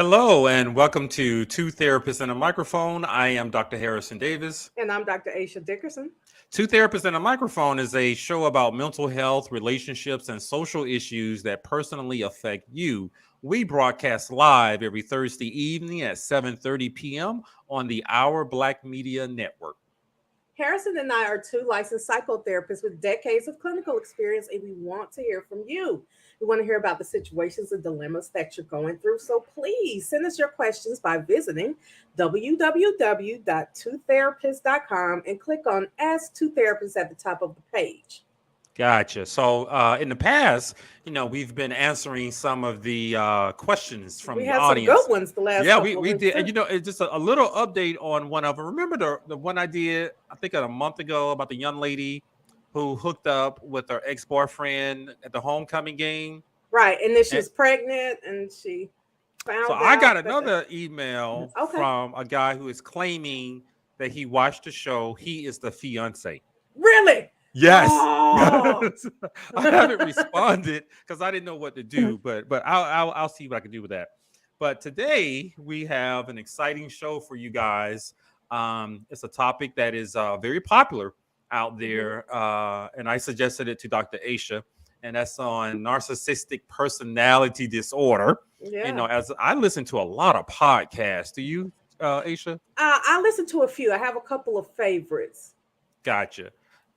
Hello and welcome to Two Therapists and a Microphone. I am Dr. Harrison Davis. And I'm Dr. Aisha Dickerson. Two Therapists and a Microphone is a show about mental health, relationships, and social issues that personally affect you. We broadcast live every Thursday evening at 7:30 p.m. on the Our Black Media Network. Harrison and I are two licensed psychotherapists with decades of clinical experience, and we want to hear from you. We want to hear about the situations and dilemmas that you're going through. So please send us your questions by visiting www.twotherapist.com and click on Ask Two Therapists at the top of the page. Gotcha. So in the past, we've been answering some of the questions from the audience. We had some good ones the last Yeah, we did. And, it's just a little update on one of them. Remember the one I did, I think a month ago, about the young lady who hooked up with her ex-boyfriend at the homecoming game? Right. And then she was pregnant and she found out. So I got another email from a guy who is claiming that he watched the show. He is the fiance. Really? Yes. Oh. I haven't responded because I didn't know what to do, but I'll see what I can do with that. But today we have an exciting show for you guys. It's a topic that is very popular out there, and I suggested it to Dr. Aisha, and that's on narcissistic personality disorder. Yeah. As I listen to a lot of podcasts. Do you, Aisha? I listen to a few. I have a couple of favorites. Gotcha.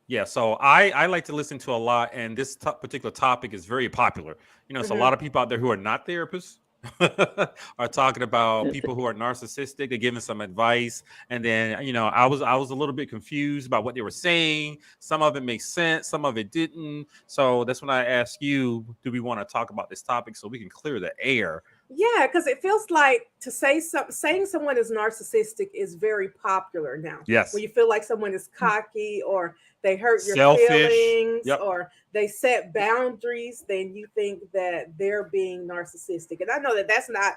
Yeah, so I like to listen to a lot, and this particular topic is very popular. It's a lot of people out there who are not therapists are talking about people who are narcissistic. They're giving some advice, and then I was a little bit confused about what they were saying. Some of it makes sense, some of it didn't. So that's when I asked you, do we want to talk about this topic so we can clear the air? Yeah, because it feels like saying someone is narcissistic is very popular now. Yes. When you feel like someone is cocky or they hurt your feelings or they set boundaries, then you think that they're being narcissistic. And I know that that's not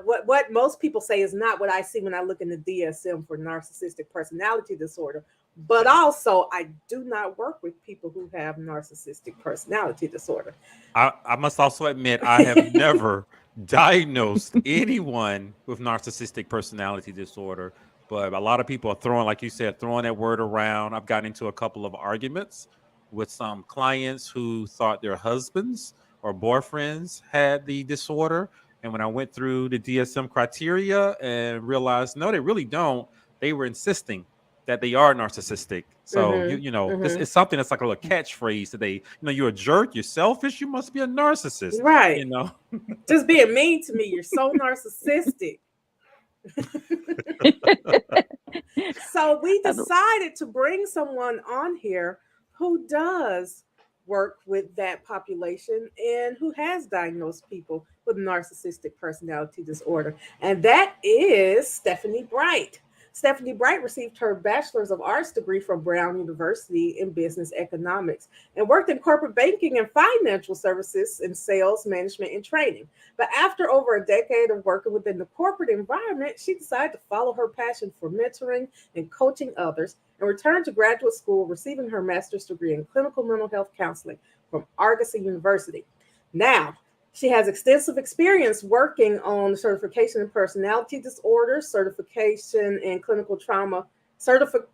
what most people say is not what I see when I look in the DSM for narcissistic personality disorder. But also, I do not work with people who have narcissistic personality disorder. I must also admit, I have never diagnosed anyone with narcissistic personality disorder, but a lot of people are throwing that word around. I've gotten into a couple of arguments with some clients who thought their husbands or boyfriends had the disorder. And when I went through the DSM criteria and realized, no, they really don't, they were insisting that they are narcissistic. So, this is something that's like a little catchphrase today. You're a jerk, you're selfish, you must be a narcissist. Right. Just being mean to me, you're so narcissistic. So we decided to bring someone on here who does work with that population and who has diagnosed people with narcissistic personality disorder. And that is Stephanie Bright. Stephanie Bright received her Bachelor's of Arts degree from Brown University in Business Economics and worked in corporate banking and financial services in sales, management, and training. But after over a decade of working within the corporate environment, she decided to follow her passion for mentoring and coaching others and returned to graduate school, receiving her master's degree in clinical mental health counseling from Argosy University. Now, she has extensive experience working on certification in personality disorders, certification in clinical trauma, certified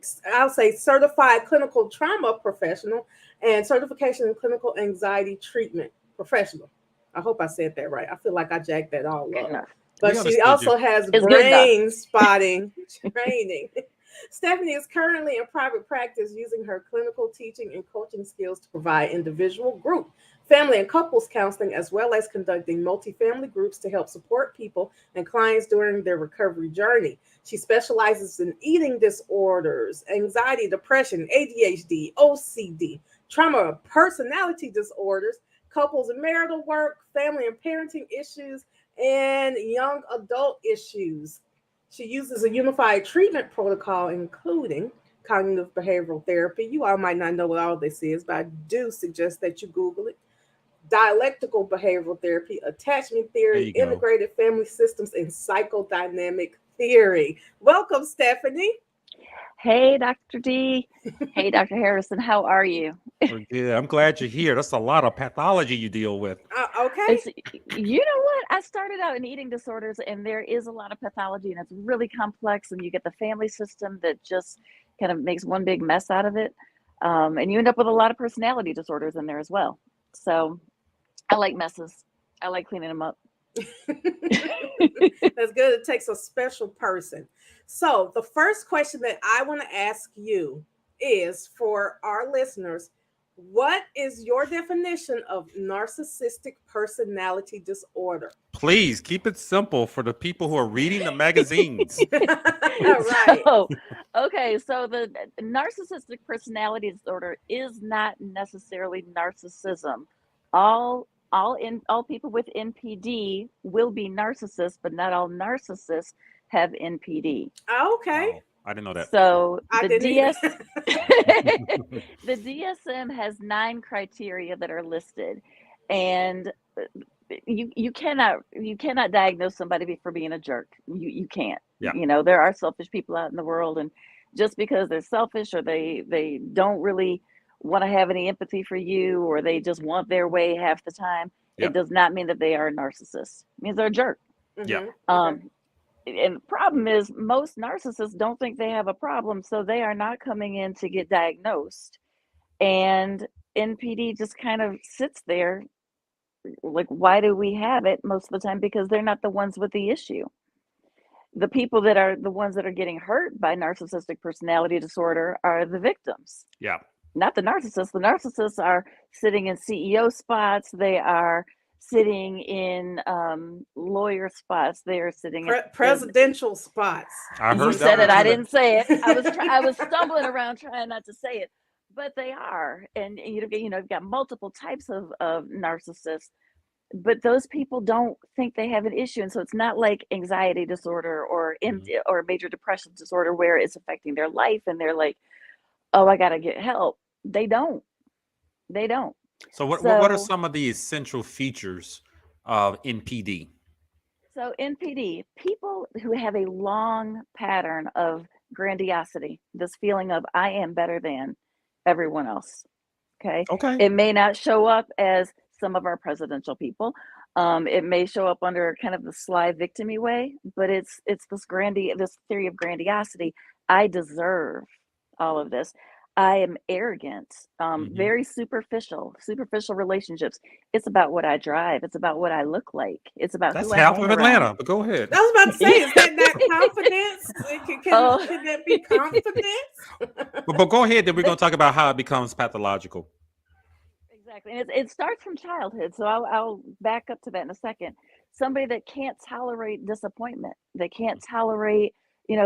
clinical trauma professional, and certification in clinical anxiety treatment professional. I hope I said that right. I feel like I jacked that all up. But she also has brain spotting training. Stephanie is currently in private practice using her clinical teaching and coaching skills to provide individual, group, family, and couples counseling, as well as conducting multifamily groups to help support people and clients during their recovery journey. She specializes in eating disorders, anxiety, depression, ADHD, OCD, trauma, personality disorders, couples and marital work, family and parenting issues, and young adult issues. She uses a unified treatment protocol, including cognitive behavioral therapy. You all might not know what all this is, but I do suggest that you Google it. Dialectical behavioral therapy, attachment theory, integrated family systems, and psychodynamic theory. Welcome, Stephanie. Hey, Dr. D. Hey, Dr. Harrison. How are you? We're good. I'm glad you're here. That's a lot of pathology you deal with. Okay. It's, you know what? I started out in eating disorders, and there is a lot of pathology, and it's really complex. And you get the family system that just kind of makes one big mess out of it. And you end up with a lot of personality disorders in there as well. So I like messes. I like cleaning them up. That's good. It takes a special person. So, the first question that I want to ask you is for our listeners, what is your definition of narcissistic personality disorder? Please keep it simple for the people who are reading the magazines. Right. So, okay, so the narcissistic personality disorder is not necessarily narcissism. All people with NPD will be narcissists, but not all narcissists have NPD. Okay. Oh, I didn't know that. So I the didn't DS either. the DSM has 9 criteria that are listed, and you cannot diagnose somebody for being a jerk. You can't. Yeah. You know, there are selfish people out in the world, and just because they're selfish or they don't really want to have any empathy for you, or they just want their way half the time, Yeah. it does not mean that they are a narcissist. It means they're a jerk. Yeah. Okay. And the problem is most narcissists don't think they have a problem, so they are not coming in to get diagnosed. And NPD just kind of sits there like, why do we have it most of the time? Because they're not the ones with the issue. The people that are the ones that are getting hurt by narcissistic personality disorder are the victims, Yeah. not the narcissists. The narcissists are sitting in CEO spots. They are sitting in lawyer spots. They are sitting in Presidential spots. I you heard said that it. I one too. didn't say it. I was stumbling around trying not to say it, but they are. And you've got multiple types of narcissists, but those people don't think they have an issue, and so it's not like anxiety disorder or or major depressive disorder where it's affecting their life, and they're like, "Oh, I got to get help." They don't. They don't. So what are So some of the essential features of NPD? So NPD, people who have a long pattern of grandiosity, this feeling of I am better than everyone else. Okay. Okay. It may not show up as some of our presidential people. It may show up under kind of the sly victimy way, but it's this theory of grandiosity. I deserve all of this. I am arrogant, very superficial relationships. It's about what I drive. It's about what I look like. It's about That's who I half hang of around. Atlanta, but go ahead. I was about to say, is that not confidence? Can that be confidence? But go ahead, then we're going to talk about how it becomes pathological. Exactly. And it starts from childhood. So I'll back up to that in a second. Somebody that can't tolerate disappointment, they can't tolerate,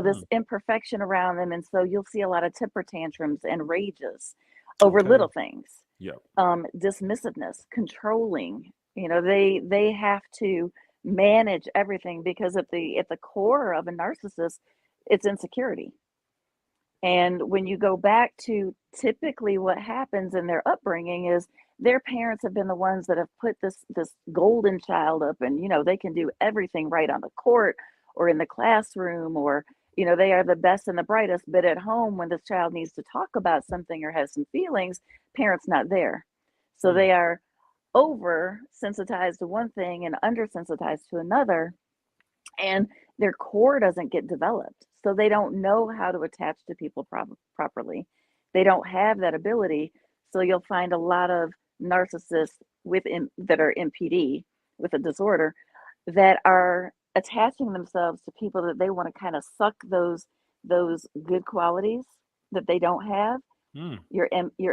this imperfection around them. And so you'll see a lot of temper tantrums and rages over Okay. little things. Yeah. Dismissiveness, controlling, they have to manage everything because at the core of a narcissist, it's insecurity. And when you go back to typically what happens in their upbringing is their parents have been the ones that have put this golden child up, and they can do everything right on the court or in the classroom, or they are the best and the brightest, but at home when this child needs to talk about something or has some feelings, parents not there. So they are over sensitized to one thing and under sensitized to another, and their core doesn't get developed, so they don't know how to attach to people properly. They don't have that ability. So you'll find a lot of narcissists that are NPD with a disorder that are attaching themselves to people that they want to kind of suck those good qualities that they don't have. Your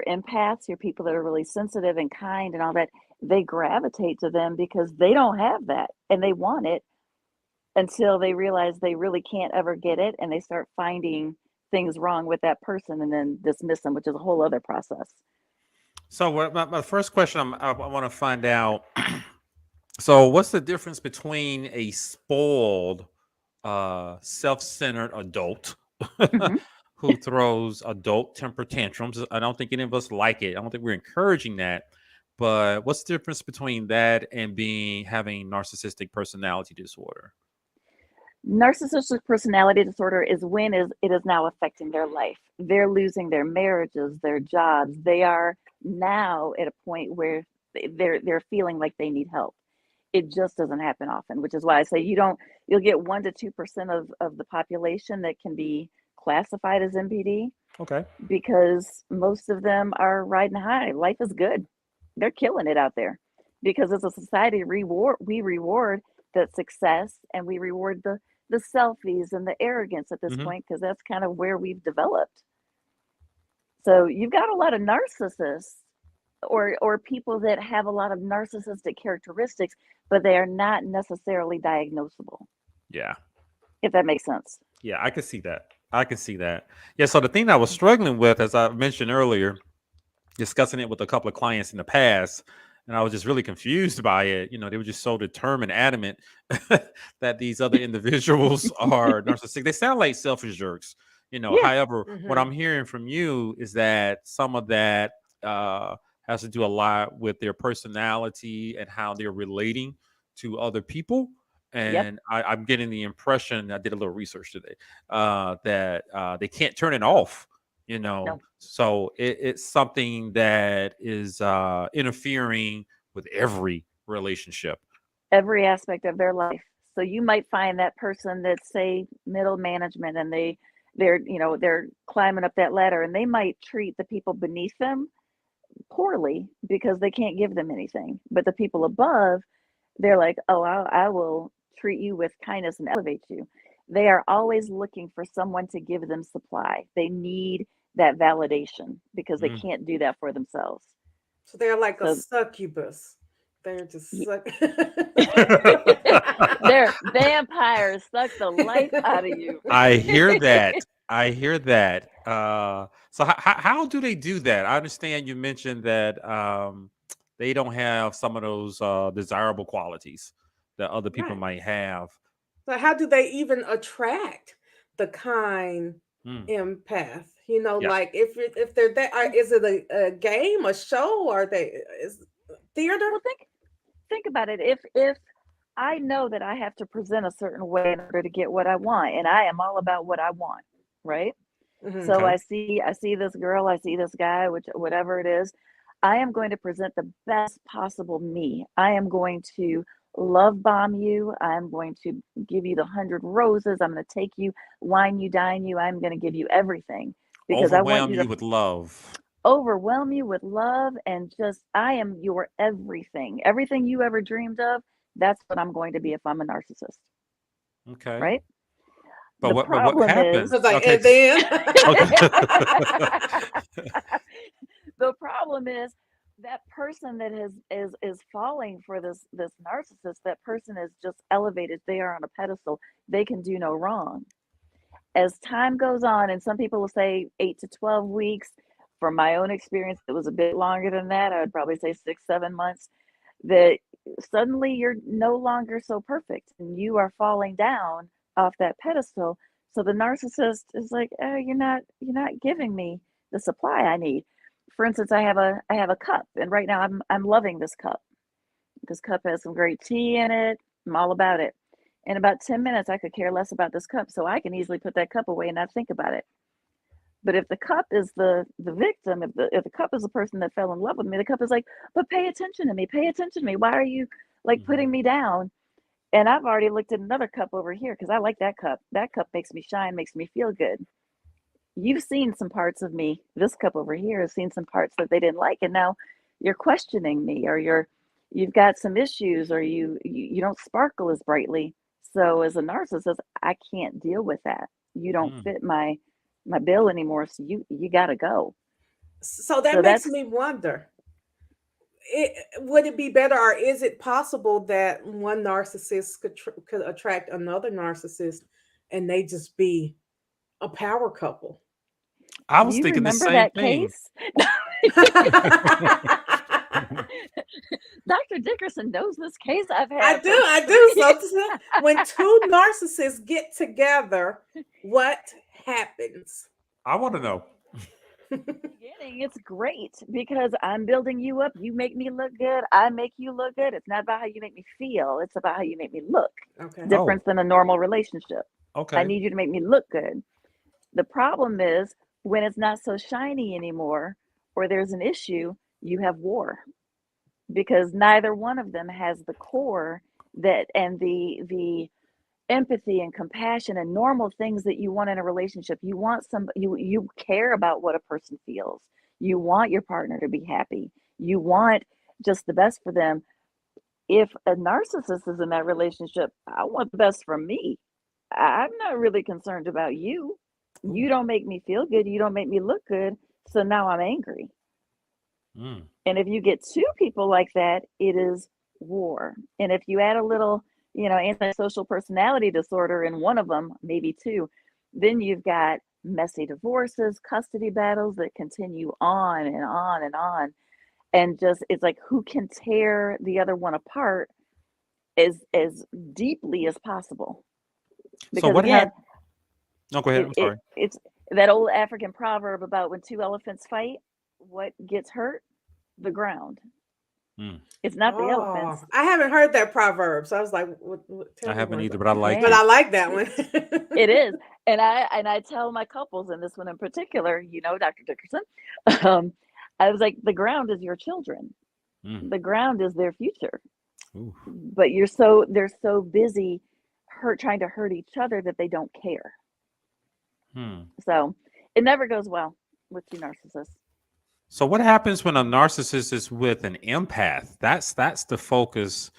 empaths, your people that are really sensitive and kind and all that, they gravitate to them because they don't have that and they want it, until they realize they really can't ever get it, and they start finding things wrong with that person and then dismiss them, which is a whole other process. So my first question I want to find out, so what's the difference between a spoiled, self-centered adult who throws adult temper tantrums? I don't think any of us like it. I don't think we're encouraging that. But what's the difference between that and having narcissistic personality disorder? Narcissistic personality disorder is when it is now affecting their life. They're losing their marriages, their jobs. They are now at a point where they're feeling like they need help. It just doesn't happen often, which is why I say you'll get 1 to 2% of the population that can be classified as NPD, Okay. because most of them are riding high. Life is good. They're killing it out there because as a society we reward the success, and we reward the selfies and the arrogance at this Hmm. point, because that's kind of where we've developed. So you've got a lot of narcissists or people that have a lot of narcissistic characteristics, but they are not necessarily diagnosable, Yeah. if that makes sense. Yeah, I can see that. I can see that. Yeah. So the thing I was struggling with, as I mentioned earlier, discussing it with a couple of clients in the past, and I was just really confused by it. They were just so determined, adamant that these other individuals are narcissistic. They sound like selfish jerks. Yeah. However, what Mhm. I'm hearing from you is that some of that has to do a lot with their personality and how they're relating to other people. Yep. And I'm getting the impression, I did a little research today, that they can't turn it off. No. So it's something that is interfering with every relationship. Every aspect of their life. So you might find that person that's, say, middle management, and they're climbing up that ladder, and they might treat the people beneath them poorly because they can't give them anything. But the people above, they're like, oh, I will treat you with kindness and elevate you. They are always looking for someone to give them supply. They need that validation because they Mm. can't do that for themselves. So they're like a So succubus. They're just y- suck. they're vampires, suck the life out of you. I hear that. I hear that. So how do they do that? I understand you mentioned that they don't have some of those desirable qualities that other people Right. might have. So how do they even attract the kind Mm. empath? Yeah. Like if they're that, is it a game, a show, or is theater? Well, think about it. If I know that I have to present a certain way in order to get what I want, and I am all about what I want, right? Hmm. So Okay. I see this girl, I see this guy, which whatever it is, I am going to present the best possible me. I am going to love bomb you. I'm going to give you the 100 roses. I'm going to take you, wine you, dine you. I'm going to give you everything because I want Overwhelm you you to with love. overwhelm you with love, and just I am your everything. Everything you ever dreamed of, that's what I'm going to be if I'm a narcissist, Okay. right? But The what problem is It's happens? like, Okay. and then Okay. the problem is that person that is falling for this narcissist, that person is just elevated. They are on a pedestal. They can do no wrong. As time goes on, and some people will say 8 to 12 weeks. From my own experience, it was a bit longer than that. I would probably say 6, 7 months. That suddenly you're no longer so perfect, and you are falling down off that pedestal. So the narcissist is like, oh, you're not giving me the supply I need. For instance, I have a cup, and right now I'm loving this cup. This cup has some great tea in it. I'm all about it. In about 10 minutes, I could care less about this cup, so I can easily put that cup away and not think about it. But if the cup is the victim, if the cup is the person that fell in love with me, the cup is like, but pay attention to me, pay attention to me. Why are you like Mhm. putting me down? And I've already looked at another cup over here because I like that cup. That cup makes me shine, makes me feel good. You've seen some parts of me. This cup over here has seen some parts that they didn't like, and now you're questioning me, or you've got some issues, or you don't sparkle as brightly. So as a narcissist, I can't deal with that. You don't Mm. fit my bill anymore, so you got to go. so that So makes that's me wonder. Would it be better, or is it possible that one narcissist could attract another narcissist, and they just be a power couple? I Do was you thinking the remember same that thing. case? Dr. Dickerson knows this case I've I had do, for I do. So when two narcissists get together, what happens? I want to know. yeah, beginning, it's great because I'm building you up. You make me look good. I make you look good. It's not about how you make me feel. It's about how you make me look. Okay. Oh, Difference than a normal relationship. I okay. need you to make me look good. The problem is when it's not so shiny anymore or there's an issue, you have war because neither one of them has the core that and the empathy and compassion and normal things that you want in a relationship. You want you care about what a person feels. You want your partner to be happy. You want just the best for them. If a narcissist is in that relationship, I want the best for me. I'm not really concerned about you. You Ooh. don't make me feel good. You don't make me look good. So now I'm angry. Mm. And if you get two people like that, it is war. And if you add a little, antisocial personality disorder in one of them, maybe two, then you've got messy divorces, custody battles that continue on and on and on. And just it's like who can tear the other one apart as deeply as possible. So Because what again, happened? No, go ahead. I'm sorry. it's that old African proverb about when two elephants fight, what gets hurt? The ground. Mm. It's not the Oh, elephants. I haven't heard that proverb, so I was like, I tell me haven't more either, about but I that. like But Yeah, I it. like that it, one. it is. And I tell my couples, and this one in particular, Dr. Dickerson, um, I was like, the ground is your children. Mm. The ground is their future. Ooh. But they're so busy trying to hurt each other that they don't care. Hmm. So it never goes well with two narcissists. So what happens when a narcissist is with an empath? That's the focus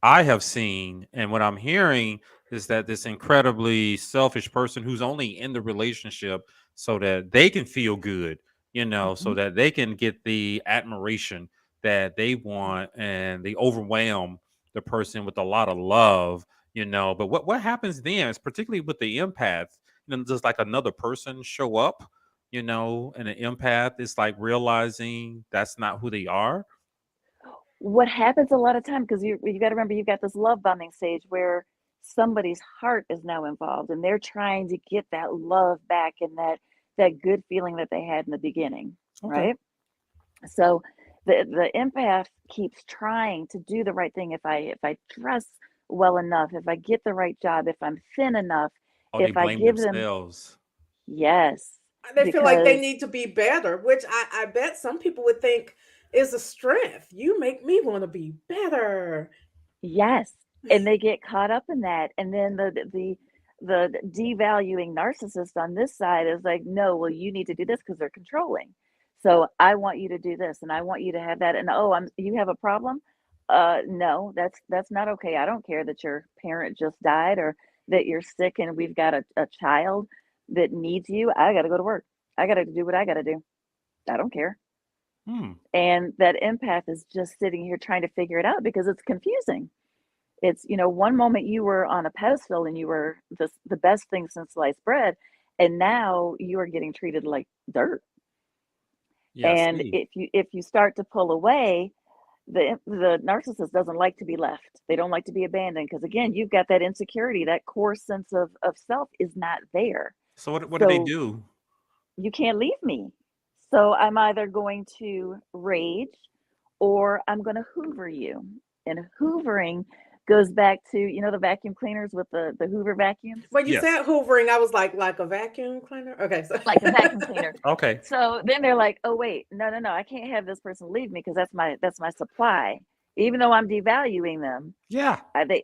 I have seen, and what I'm hearing is that this incredibly selfish person who's only in the relationship so that they can feel good, so Mhm. that they can get the admiration that they want, and they overwhelm the person with a lot of love, But what happens then? Is particularly with the empath, does like another person show up? And an empath is like realizing that's not who they are. What happens a lot of time, because you got to remember, you've got this love bombing stage where somebody's heart is now involved and they're trying to get that love back and that good feeling that they had in the beginning, Okay. right? So the empath keeps trying to do the right thing. If I dress well enough, if I get the right job, if I'm thin enough, Oh, they if I blame give them, themselves. yes, They feel like they because need to be better, which I bet some people would think is a strength. You make me want to be better. yes, and they get caught up in that, and then the devaluing narcissist on this side is like, no, well, you need to do this because they're controlling. So I want you to do this, and I want you to have that, and oh, you have a problem? No, that's not okay. I don't care that your parent just died or that you're sick and we've got a child that needs you. I got to go to work. I got to do what I got to do. I don't care. Hmm. And that empath is just sitting here trying to figure it out because it's confusing. It's, one moment you were on a pedestal and you were the best thing since sliced bread, and now you are getting treated like dirt. Yeah. And See. if you start to pull away, the narcissist doesn't like to be left. They don't like to be abandoned because again, you've got that insecurity, that core sense of self is not there. So what do they So do? you can't leave me. So I'm either going to rage or I'm going to hoover you. And hoovering goes back to, the vacuum cleaners with the Hoover vacuums, When you Yes. said hoovering, I was like a vacuum cleaner. Okay, so like a vacuum cleaner. Okay. So then they're like, oh wait, no, I can't have this person leave me because that's my supply. Even though I'm devaluing them, Yeah.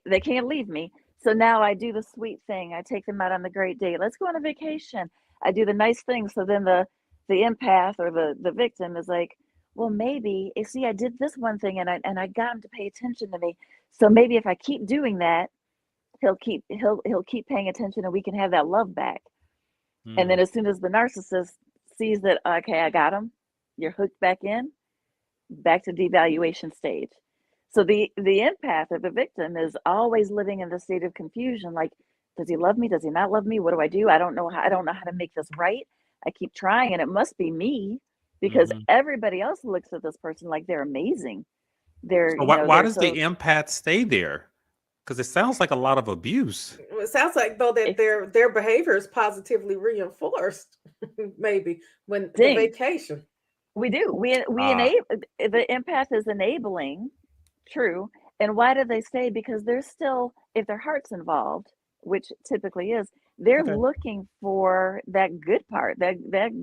they can't leave me. So now I do the sweet thing. I take them out on the great date. Let's go on a vacation. I do the nice thing. So then the empath or the victim is like, well, maybe see, I did this one thing and I got him to pay attention to me. So maybe if I keep doing that, he'll keep paying attention and we can have that love back. And Hmm. then as soon as the narcissist sees that, okay, I got him, you're hooked back in, back to devaluation stage. So the empath or the victim is always living in the state of confusion. Like, does he love me? Does he not love me? What do I do? I don't know how to make this right. I keep trying, and it must be me because Hmm. everybody else looks at this person like they're amazing. They're So you know why they're does the so empath stay there? Because it sounds like a lot of abuse. it sounds like though that it's their behavior is positively reinforced, maybe when the ding. vacation. We do. We Ah, enable the empath is enabling, true. And why do they stay? Because they're still, if their heart's involved, which typically is, they're Okay. looking for that good part, that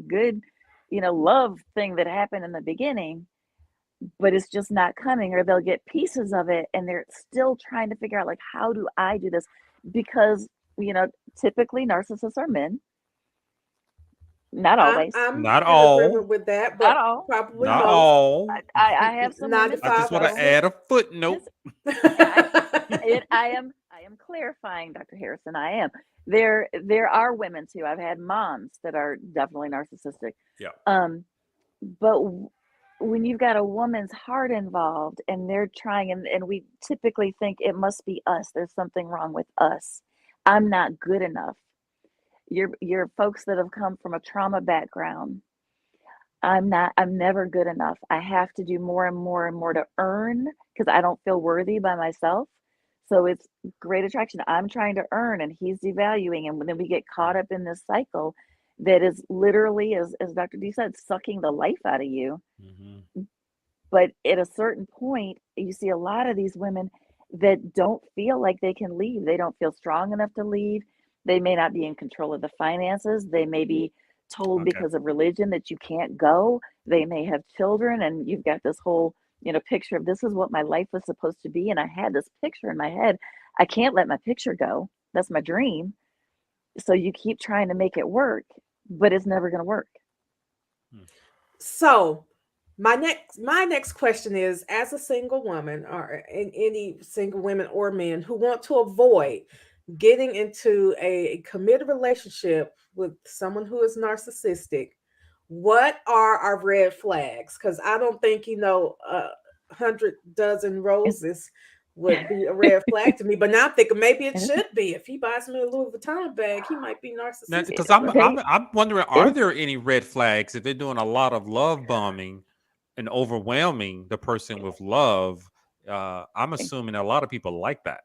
good, love thing that happened in the beginning, but it's just not coming, or they'll get pieces of it and they're still trying to figure out, like, how do I do this? Because, typically narcissists are men, not always, I'm not in all. agreement with that, not but all. probably Not most. all. I have some women. I just want to 95%. add a footnote. I am clarifying, Dr. Harrison. I am. There are women too. I've had moms that are definitely narcissistic. Yeah. But when you've got a woman's heart involved and they're trying, and we typically think it must be us. There's something wrong with us. I'm not good enough. You're folks that have come from a trauma background. I'm never good enough. I have to do more and more and more to earn, because I don't feel worthy by myself. So it's great attraction. I'm trying to earn and he's devaluing. And then we get caught up in this cycle that is literally, as Dr. D said, sucking the life out of you. Mm-hmm. But at a certain point, you see a lot of these women that don't feel like they can leave. They don't feel strong enough to leave. They may not be in control of the finances. They may be told Okay. because of religion that you can't go. They may have children, and you've got this whole, picture of this is what my life was supposed to be. And I had this picture in my head. I can't let my picture go. That's my dream. So you keep trying to make it work, but it's never going to work. So my next question is, as a single woman, or any single women or men who want to avoid getting into a committed relationship with someone who is narcissistic, what are our red flags? Because I don't think 100 dozen roses would be a red flag to me. But now I'm thinking maybe it should be. If he buys me a Louis Vuitton bag, he might be narcissistic. Because I'm wondering, are there any red flags if they're doing a lot of love bombing and overwhelming the person with love? I'm assuming a lot of people like that.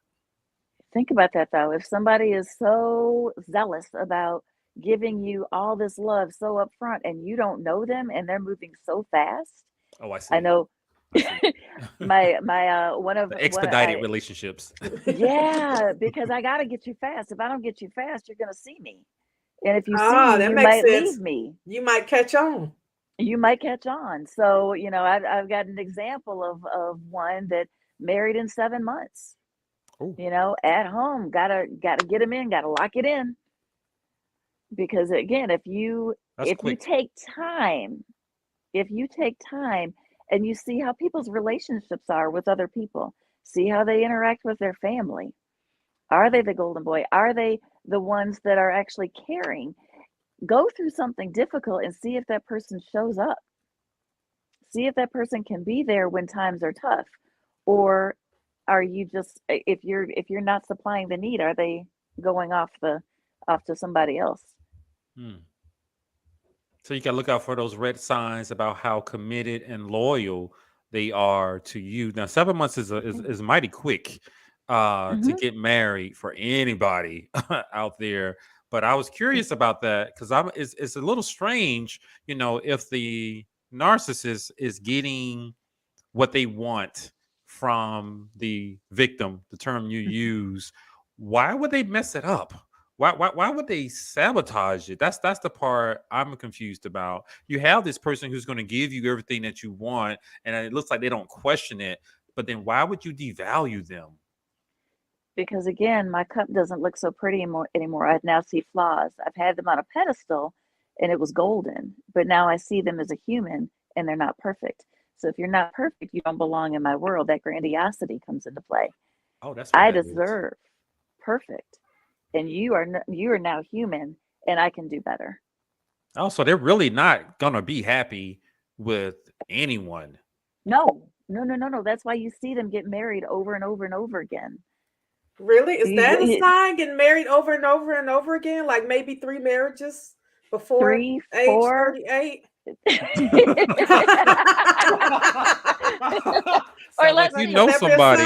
Think about that, though. If somebody is so zealous about giving you all this love so upfront and you don't know them and they're moving so fast. Oh, I see. I know. my one of the expedited relationships. Yeah, because I got to get you fast. If I don't get you fast, you're going to see me. And if you see me, that you makes might sense. leave me. You might catch on. You might catch on. So, I've got an example of one that married in 7 months. Ooh. At home, gotta get him in, gotta lock it in. Because again, if you take time and you see how people's relationships are with other people, see how they interact with their family. Are they the golden boy? Are they the ones that are actually caring? Go through something difficult and see if that person shows up. See if that person can be there when times are tough. Or are you just, if you're not supplying the need, are they going off to somebody else? So you got to look out for those red signs about how committed and loyal they are to you. Now, 7 months is mighty quick to get married for anybody out there. But I was curious about that because it's a little strange, if the narcissist is getting what they want from the victim, the term you use, why would they mess it up? Why would they sabotage it? That's the part I'm confused about. You have this person who's going to give you everything that you want, and it looks like they don't question it. But then why would you devalue them? Because again, my cup doesn't look so pretty anymore. I now see flaws. I've had them on a pedestal, and it was golden. But now I see them as a human, and they're not perfect. So if you're not perfect, you don't belong in my world. That grandiosity comes into play. Oh, that's what I that deserve perfect. And you are now human, and I can do better. Oh, so they're really not gonna be happy with anyone. No. That's why you see them get married over and over and over again. Really? Is that a sign? Getting married over and over and over again? Like maybe 3 marriages before 3, age 4. 38? Or let's you see, know somebody.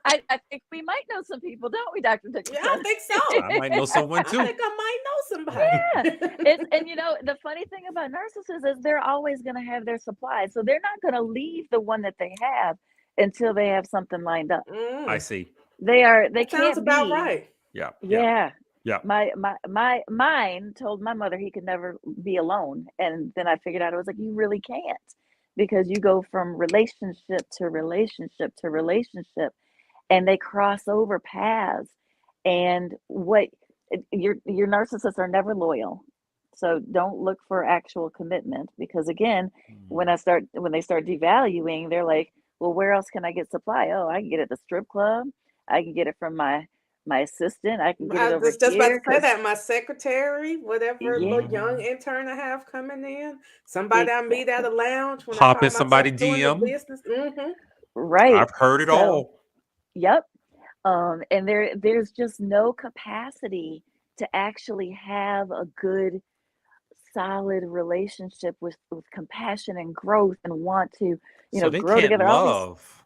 I think we might know some people, don't we, Dr. Dickerson? Yeah, I think so. I might know someone too. I think I might know supply. Yeah, it's and the funny thing about narcissists is they're always going to have their supply, so they're not going to leave the one that they have until they have something lined up. I Mm, see. They that sounds can't about be. right. Yeah. Yeah. Yeah, Yeah. mine told my mother he could never be alone, and then I figured out, I was like, you really can't, because you go from relationship to relationship to relationship, and they cross over paths, and your narcissists are never loyal, so don't look for actual commitment, because again, Mm. when they start devaluing, they're like, well, where else can I get supply? Oh, I can get it at the strip club, I can get it from my assistant, I can get it I over was just about to here, say because that my secretary, whatever little yeah, young Mhm. intern I have coming in, somebody I meet at exactly, a lounge when I Hop call in myself somebody doing the DM. business. Hmm. right. I've heard it So all. yep. And there's just no capacity to actually have a good, solid relationship with compassion and growth, and want to, So they grow can't together. All these, love.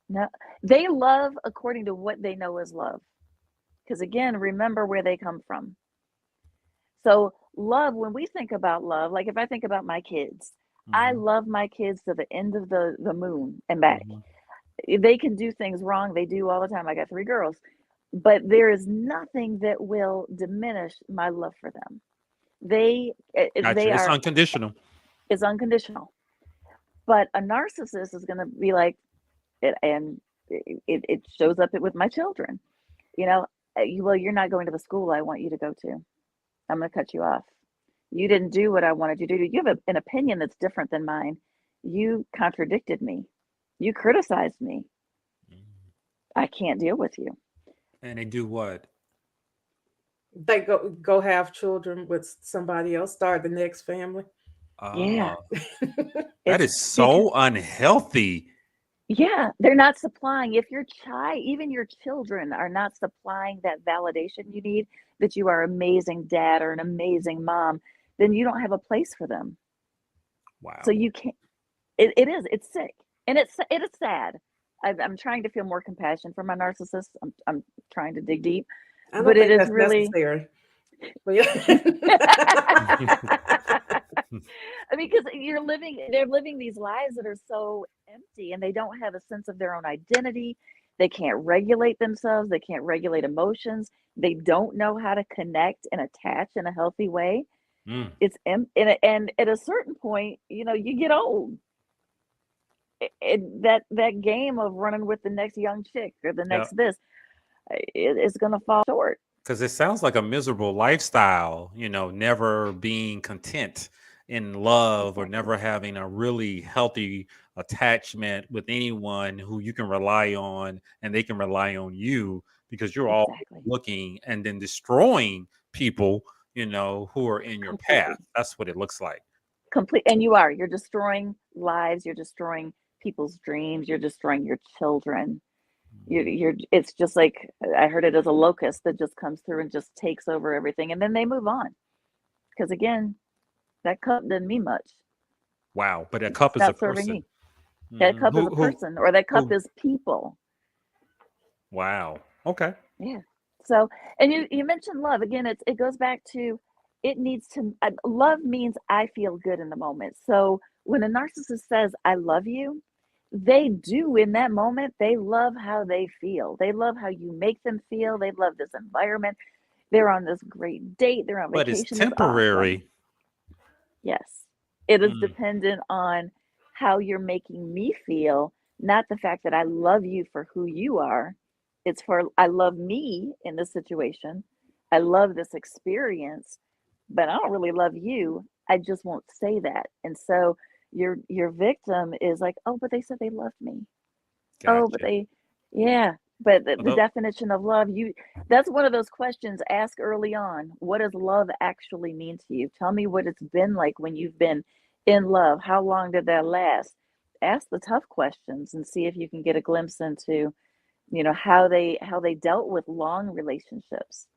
no, they love according to what they know is love. Because again, remember where they come from. So love, when we think about love, like if I think about my kids, I Mhm. love my kids to the end of the moon and back. Mhm. They can do things wrong. They do all the time. I got 3 girls, but there is nothing that will diminish my love for them. They Gotcha. It's are unconditional. is unconditional. But a narcissist is going to be like it, and it shows up with my children. You know, well, you're not going to the school I want you to go to. I'm going to cut you off. You didn't do what I wanted you to do. You have an opinion that's different than mine. You contradicted me. You criticized me. Mhm. I can't deal with you. And they do what? They go have children with somebody else, start the next family. Yeah, Uh, that it's is because so unhealthy. yeah, they're not supplying. If your child, even your children, are not supplying that validation you need, that you are amazing dad or an amazing mom, then you don't have a place for them. So Wow. you can't. It's sick, and it is sad. I'm trying to feel more compassion for my narcissist. I'm trying to dig deep, I but don't it think is that's really. necessary. But yeah. I mean, because they're living these lives that are so empty, and they don't have a sense of their own identity. They can't regulate themselves. They can't regulate emotions. They don't know how to connect and attach in a healthy way. Mm. And at a certain point, you get old. That game of running with the next young chick or the Yeah. next this, it's going to fall short. Because it sounds like a miserable lifestyle, never being content in love or Exactly. never having a really healthy attachment with anyone who you can rely on and they can rely on you because you're all Exactly. looking and then destroying people, who are in your path. Completely. That's what it looks like. And you're destroying lives, you're destroying people's dreams, you're destroying your children. Mhm. It's just like, I heard it as a locust that just comes through and just takes over everything, and then they move on, because again, that cup doesn't mean much. Wow. But a It's cup is a not serving person. me. That Mhm. cup is a person, or that cup Who, is people. wow. Okay. Yeah. So, and you mentioned love again. It goes back to, it needs to love means I feel good in the moment. So when a narcissist says I love you, they do in that moment. They love how they feel. They love how you make them feel. They love this environment. They're on this great date. They're on But it's vacation. It's awesome. temporary. Yes. It is Mm. dependent on how you're making me feel, not the fact that I love you for who you are. It's for I love me in this situation. I love this experience, but I don't really love you. I just won't say that. And so your victim is like, "Oh, but they said they loved me. Oh, but Gotcha. they yeah." But the Although, definition of love, that's one of those questions, ask early on. What does love actually mean to you? Tell me what it's been like when you've been in love. How long did that last? Ask the tough questions and see if you can get a glimpse into, how they dealt with long relationships.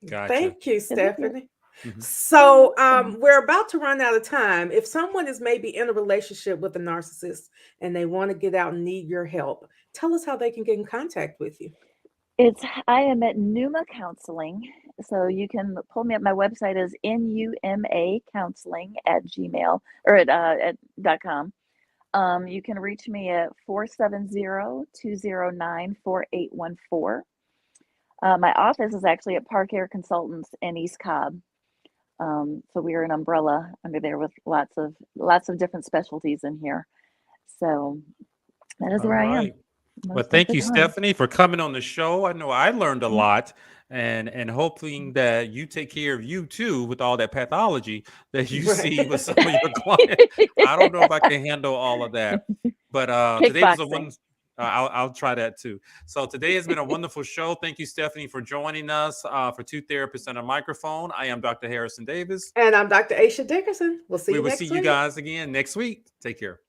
gotcha. Thank you, 'Cause it Stephanie. Mhm. You're So, welcome. we're about to run out of time. If someone is maybe in a relationship with a narcissist and they want to get out and need your help, tell us how they can get in contact with you. I am at Numa Counseling, So you can pull me up. My website is numacounseling@gmail or at .com. You can reach me at 470-209-4814. My office is actually at Park Air Consultants in East Cobb. So we are an umbrella under there with lots of different specialties in here. So that is All where I am right. Well, most of thank the you, time. Stephanie, for coming on the show. I know I learned a lot, and hoping that you take care of you too with all that pathology that you see with some of your clients. I don't know if I can handle all of that, but today was a Kickboxing. one. I'll try that too. So today has been a wonderful show. Thank you, Stephanie, for joining us for Two Therapists and a Microphone. I am Dr. Harrison Davis. And I'm Dr. Aisha Dickerson. We'll see We you will next see week. you guys again next week. Take care.